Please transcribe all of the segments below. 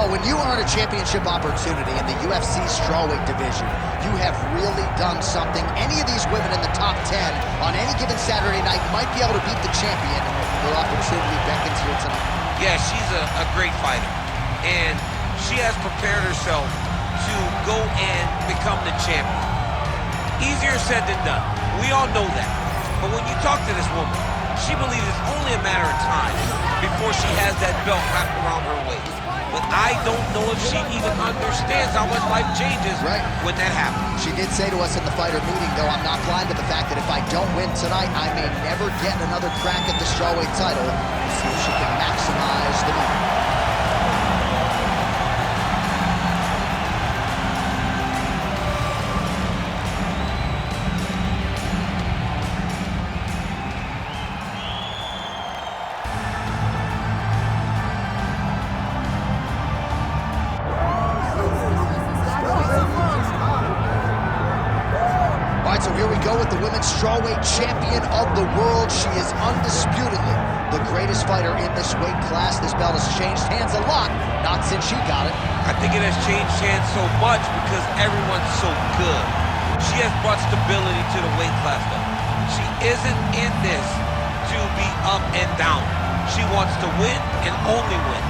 Well, when you earn a championship opportunity in the UFC strawweight division, you have really done something. Any of these women in the top 10 on any given Saturday night might be able to beat the champion. Her opportunity beckons here tonight. Yeah, she's a great fighter, and she has prepared herself to go and become the champion. Easier said than done. We all know that. But when you talk to this woman, she believes it's only a matter of time before she has that belt wrapped around her waist. But I don't know if she even understands how much life changes when that happens. She did say to us in the fighter meeting, though, I'm not blind to the fact that if I don't win tonight, I may never get another crack at the strawweight title. We'll see if she can maximize the moment. So here we go with the women's strawweight champion of the world. She is undisputedly the greatest fighter in this weight class. This belt has changed hands a lot, not since she got it. I think it has changed hands so much because everyone's so good. She has brought stability to the weight class, though. She isn't in this to be up and down. She wants to win and only win.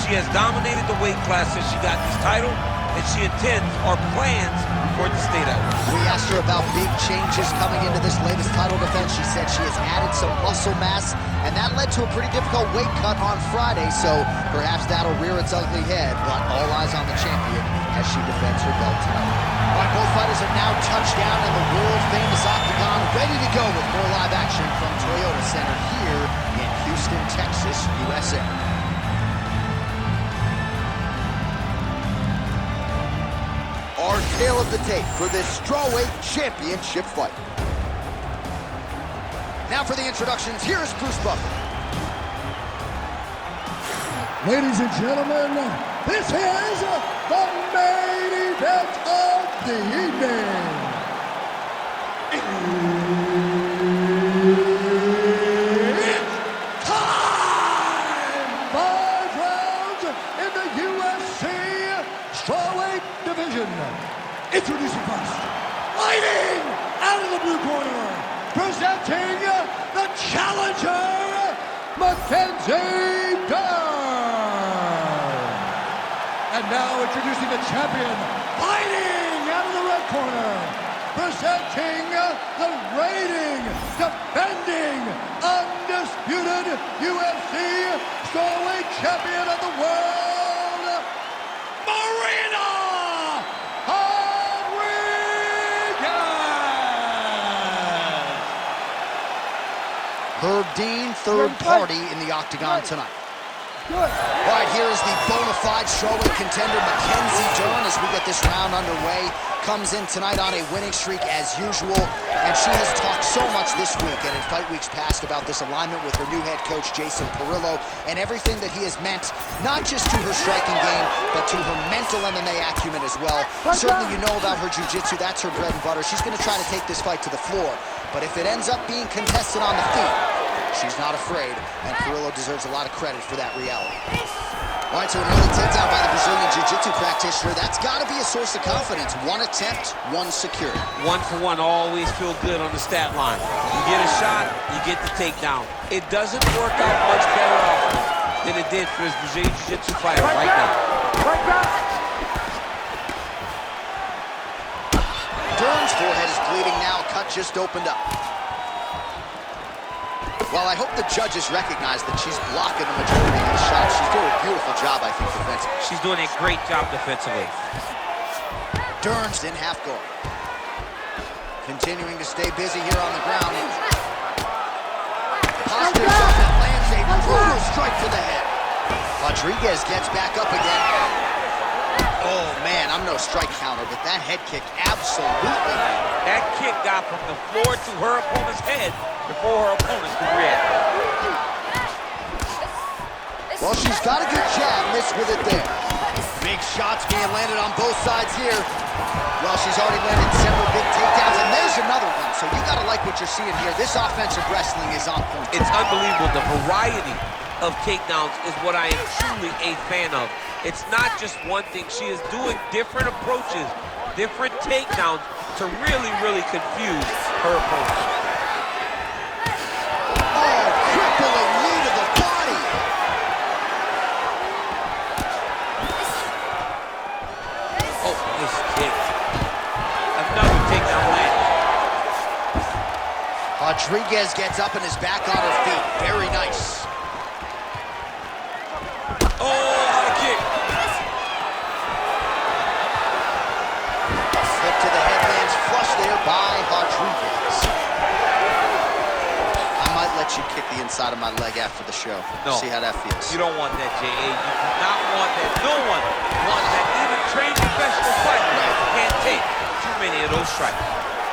She has dominated the weight class since she got this title, and she intends or plans for it to stay that way. We asked her about big changes coming into this latest title defense. She said she has added some muscle mass, and that led to a pretty difficult weight cut on Friday, so perhaps that'll rear its ugly head, but all eyes on the champion as she defends her belt tonight. All right, both fighters have now touched down in the world-famous Octagon, ready to go with more live action from Toyota Center here in Houston, Texas, USA. Our tale of the tape for this strawweight championship fight. Now for the introductions, here's Bruce Buffer. Ladies and gentlemen, this is the main event of the evening. It's time! 5 rounds in the UFC strawweight division. Introducing first, fighting out of the blue corner, presenting the challenger, Mackenzie, Dern. And now introducing the champion, fighting out of the red corner, presenting the reigning, defending, undisputed UFC strawweight champion of the world, Marina! Herb Dean, third party in the Octagon tonight. All right, here is the bona fide strawweight contender, Mackenzie Dern, as we get this round underway. Comes in tonight on a winning streak as usual, and she has talked so much this week and in fight weeks past about this alignment with her new head coach, Jason Perillo, and everything that he has meant, not just to her striking game, but to her mental MMA acumen as well. Certainly you know about her jiu-jitsu, that's her bread and butter. She's going to try to take this fight to the floor, but if it ends up being contested on the feet, she's not afraid, and Perillo deserves a lot of credit for that reality. All right, so an early takedown by the Brazilian Jiu-Jitsu practitioner. That's got to be a source of confidence. One attempt, one secured. 1 for 1, always feel good on the stat line. You get a shot, you get the takedown. It doesn't work out much better often than it did for this Brazilian Jiu-Jitsu fighter right now. Dern's forehead is bleeding now. Cut just opened up. Well, I hope the judges recognize that she's blocking the majority of these shots. She's doing a beautiful job, I think, defensively. She's doing a great job defensively. Dern's in half guard. Continuing to stay busy here on the ground. Postures up and lands a brutal strike to the head. Rodriguez gets back up again. Oh, man, I'm no strike counter, but that head kick absolutely. That kick got from the floor to her opponent's head before her opponent could react. Well, she's got a good jab, missed with it there. Big shots being landed on both sides here. Well, she's already landed several big takedowns, and there's another one. So you gotta like what you're seeing here. This offensive wrestling is on point. It's unbelievable, the variety of takedowns is what I am truly a fan of. It's not just one thing. She is doing different approaches, different takedowns to really, really confuse her opponent. Oh, crippling knee to the body. Oh, nice kick. Another takedown land. Rodriguez gets up and is back on her feet. Very nice. Oh, high kick. Flip to the head, lands flush there by Rodriguez. I might let you kick the inside of my leg after the show. No. See how that feels. You don't want that, J.A. You do not want that. No one wants that. Even trained professional fighters can't take too many of those strikes.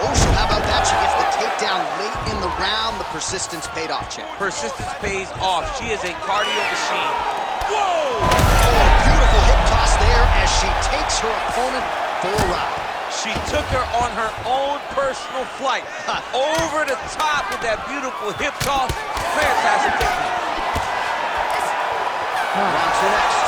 Oh, so how about that? She gets the takedown late in the round. The persistence paid off, champ. Persistence pays off. She is a cardio machine. Whoa! Oh, beautiful hip toss there as she takes her opponent for a round. She took her on her own personal flight. Over the top with that beautiful hip toss. Fantastic technique. Round two next.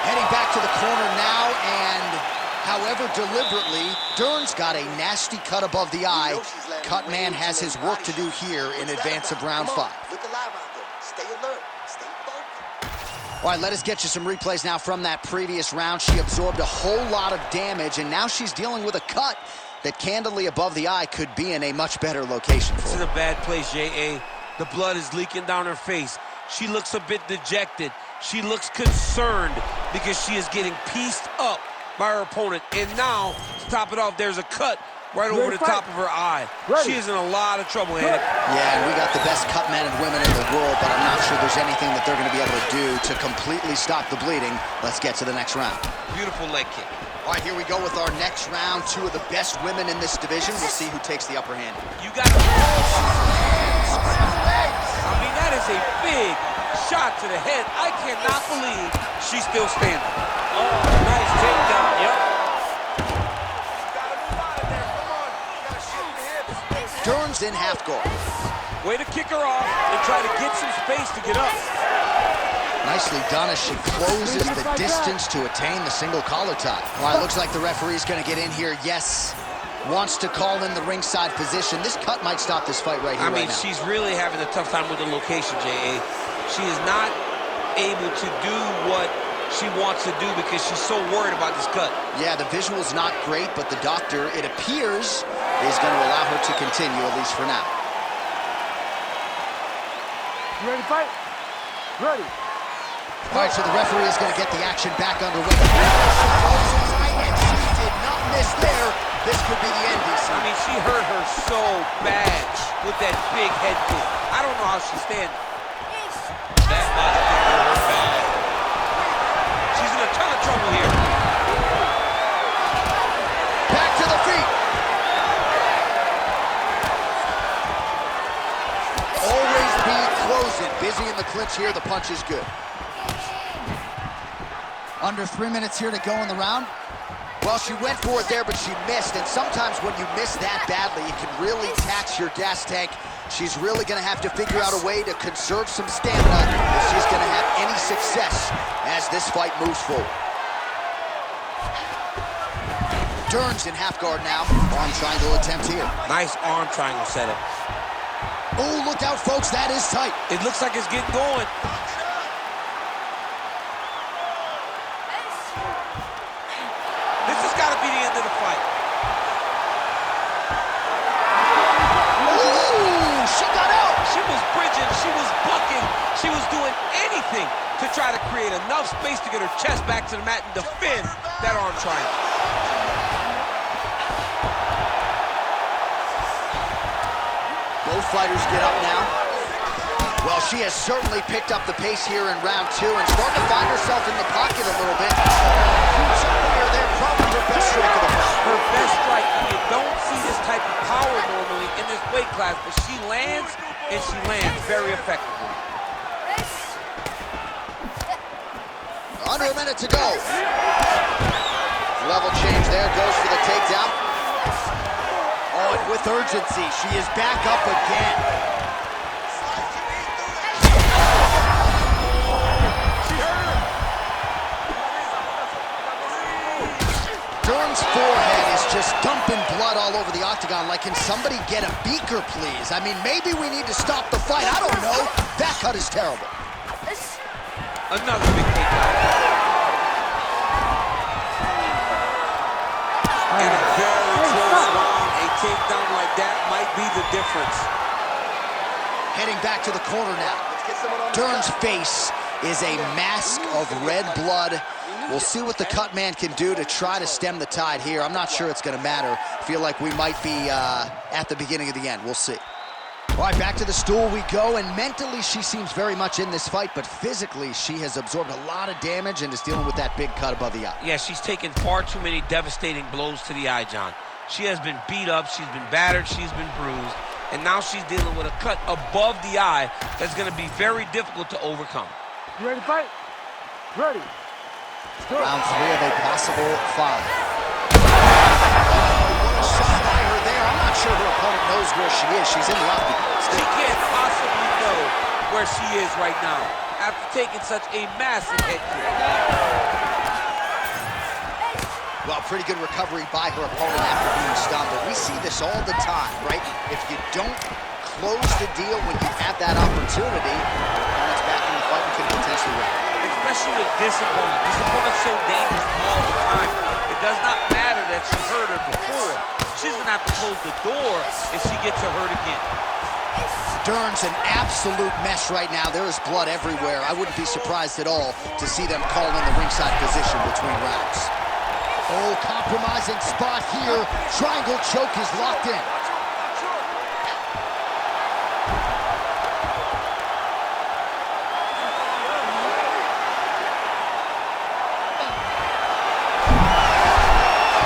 Heading back to the corner now, and however deliberately, Dern's got a nasty cut above the eye. Cut man has his work to do here in advance of round 5. Look alive out there. Stay alert. Stay focused. All right, let us get you some replays now from that previous round. She absorbed a whole lot of damage, and now she's dealing with a cut that candidly above the eye could be in a much better location for It's in her. a bad place, J.A. The blood is leaking down her face. She looks a bit dejected. She looks concerned because she is getting pieced up by her opponent. And now, to top it off, there's a cut right over the top of her eye. She is in a lot of trouble, Hank. Yeah, and we got the best cut men and women in the world, but I'm not sure there's anything that they're going to be able to do to completely stop the bleeding. Let's get to the next round. Beautiful leg kick. All right, here we go with our next round. Two of the best women in this division. We'll see who takes the upper hand. You got to... I mean, that is a big shot to the head. I cannot believe she's still standing. Oh, nice takedown. Yep. Dern's in half guard. Way to kick her off and try to get some space to get up. Nicely done as she closes the distance to attain the single collar tie. All right, looks like the referee's going to get in here. Yes, wants to call in the ringside position. This cut might stop this fight right here, I mean, right now. she's really having a tough time with the location, J.A. She is not able to do what she wants to do because she's so worried about this cut. Yeah, the visual's not great, but the doctor, it appears, is going to allow her to continue, at least for now. You ready to fight? Ready. All right, so the referee is going to get the action back underway. And she did not miss there. This could be the end, DC. I mean, she hurt her so bad with that big head kick. I don't know how she's standing. That must hurt her bad. She's in a ton of trouble here. Back to the feet. Always be closing. Busy in the clinch here. The punch is good. Under 3 minutes here to go in the round. Well, she went for it there, but she missed. And sometimes when you miss that badly, it can really tax your gas tank. She's really going to have to figure out a way to conserve some stamina if she's going to have any success as this fight moves forward. Dern's in half guard now. Arm triangle attempt here. Nice arm triangle setup. Oh, look out, folks. That is tight. It looks like it's getting going. This has got to be the end of the fight. Ooh, she got out. She was bridging, she was bucking, she was doing anything to try to create enough space to get her chest back to the mat and defend that arm triangle. Both fighters get up now. Well, she has certainly picked up the pace here in round 2 and starting to find herself in the pocket a little bit. Huge fire there, probably her best strike of the fight. Her best strike, you don't see this type of power normally in this weight class, but she lands, and she lands very effectively. Under a minute to go. Level change there, goes for the takedown. Oh, and with urgency, she is back up again. dumping blood all over the octagon. Like, can somebody get a beaker, please? I mean, maybe we need to stop the fight. I don't know. That cut is terrible. Another big takedown. In a very close round, a takedown like that might be the difference. Heading back to the corner now. Dern's face is a mask of red blood. We'll see what the cut man can do to try to stem the tide here. I'm not sure it's going to matter. Feel like we might be at the beginning of the end. We'll see. All right, back to the stool we go, and mentally she seems very much in this fight, but physically she has absorbed a lot of damage and is dealing with that big cut above the eye. Yeah, she's taken far too many devastating blows to the eye, John. She has been beat up, she's been battered, she's been bruised, and now she's dealing with a cut above the eye that's going to be very difficult to overcome. You ready to fight? Ready. Round 3 of a possible 5. What a shot by her there. I'm not sure her opponent knows where she is. She's in the octagon. She can't possibly know where she is right now after taking such a massive head kick. Well, pretty good recovery by her opponent after being stunned, but we see this all the time, right? If you don't close the deal when you have that opportunity, it's back in the fight and can potentially win. Especially with this opponent. This opponent's so dangerous all the time. It does not matter that she hurt her before. She's going to have to close the door if she gets her hurt again. Dern's an absolute mess right now. There is blood everywhere. I wouldn't be surprised at all to see them call in the ringside position between rounds. Oh, compromising spot here. Triangle choke is locked in.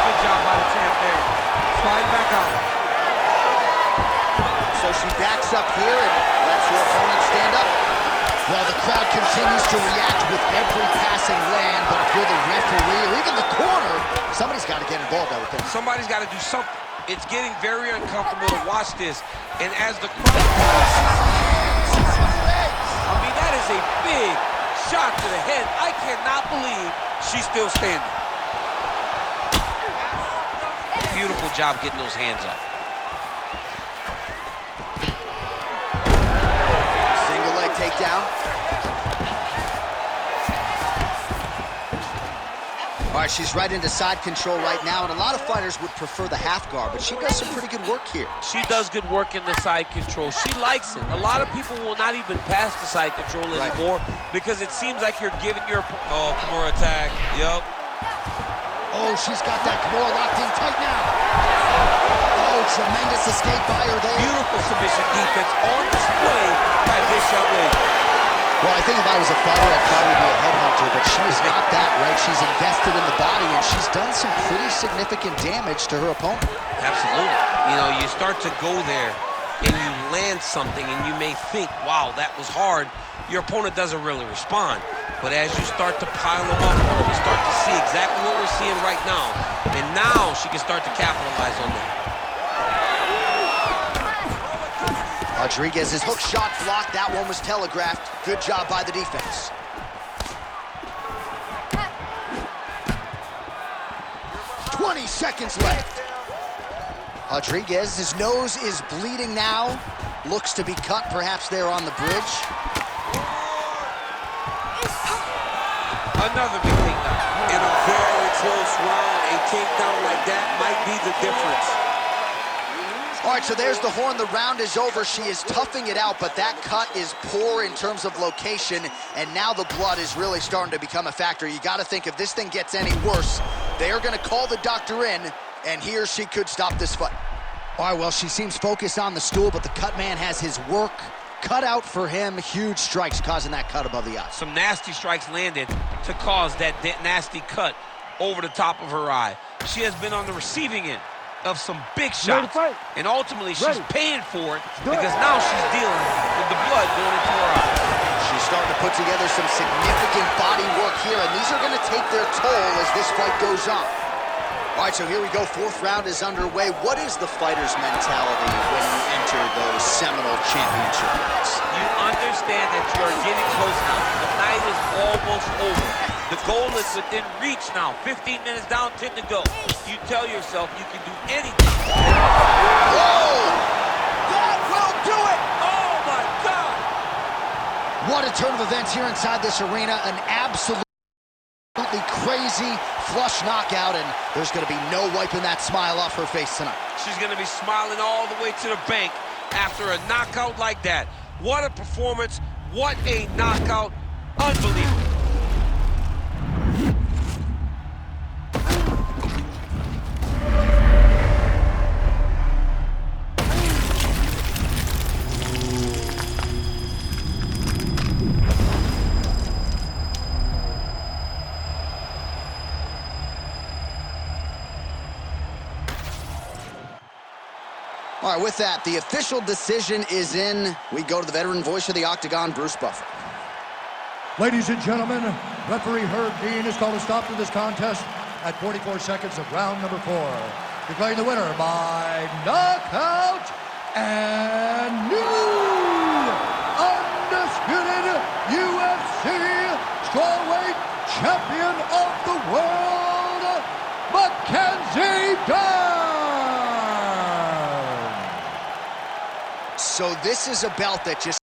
Good job by the champ there. Slide back out. So she backs up here and lets her opponent stand up. Well, the crowd continues to react with every passing land, but if you're the referee or even the corner, somebody's got to get involved, I would think. Somebody's got to do something. It's getting very uncomfortable to watch this. And as the crowd... I mean, that is a big shot to the head. I cannot believe she's still standing. Beautiful job getting those hands up. Single leg takedown. All right, she's right into side control right now, and a lot of fighters would prefer the half guard, but she does some pretty good work here. She does good work in the side control. She likes it. A lot of people will not even pass the side control anymore because it seems like you're giving your... Oh, Kimura attack. Yup. Oh, she's got that Kimura locked in tight now. Oh, tremendous escape by her there. Beautiful submission defense on display by this young lady. Well, I think if I was a fighter, I'd probably be a headhunter, but she is not that, right? She's invested in the body, and she's done some pretty significant damage to her opponent. Absolutely. You know, you start to go there, and you land something, and you may think, wow, that was hard. Your opponent doesn't really respond. But as you start to pile them up, you start to see exactly what we're seeing right now. And now she can start to capitalize on that. Rodriguez's hook shot blocked. That one was telegraphed. Good job by the defense. "20 seconds left. Rodriguez, his nose is bleeding now. Looks to be cut, perhaps there on the bridge. Another big takedown. In a very close round, a takedown like that might be the difference. All right, so there's the horn. The round is over. She is toughing it out, but that cut is poor in terms of location, and now the blood is really starting to become a factor. You got to think if this thing gets any worse, they're going to call the doctor in, and he or she could stop this fight. All right, well, she seems focused on the stool, but the cut man has his work cut out for him. Huge strikes causing that cut above the eye. Some nasty strikes landed to cause that nasty cut over the top of her eye. She has been on the receiving end of some big shots, and ultimately she's paying for it because now she's dealing with the blood going into her eye. She's starting to put together some significant body work here, and these are going to take their toll as this fight goes on. All right, so here we go. 4th round is underway. What is the fighter's mentality when you enter those seminal championship fights? You understand that you are getting close now. The night is almost over. The goal is within reach now. 15 minutes down, 10 to go. You tell yourself you can do anything. Whoa! That will do it! Oh, my God! What a turn of events here inside this arena. An absolutely crazy flush knockout, and there's going to be no wiping that smile off her face tonight. She's going to be smiling all the way to the bank after a knockout like that. What a performance. What a knockout. Unbelievable. All right, with that, the official decision is in. We go to the veteran voice of the Octagon, Bruce Buffer. Ladies and gentlemen, referee Herb Dean has called a stop to this contest at 44 seconds of round number 4. Declaring the winner by knockout and new undisputed UFC strawweight champion of the world, Mackenzie Dern. So this is a belt that just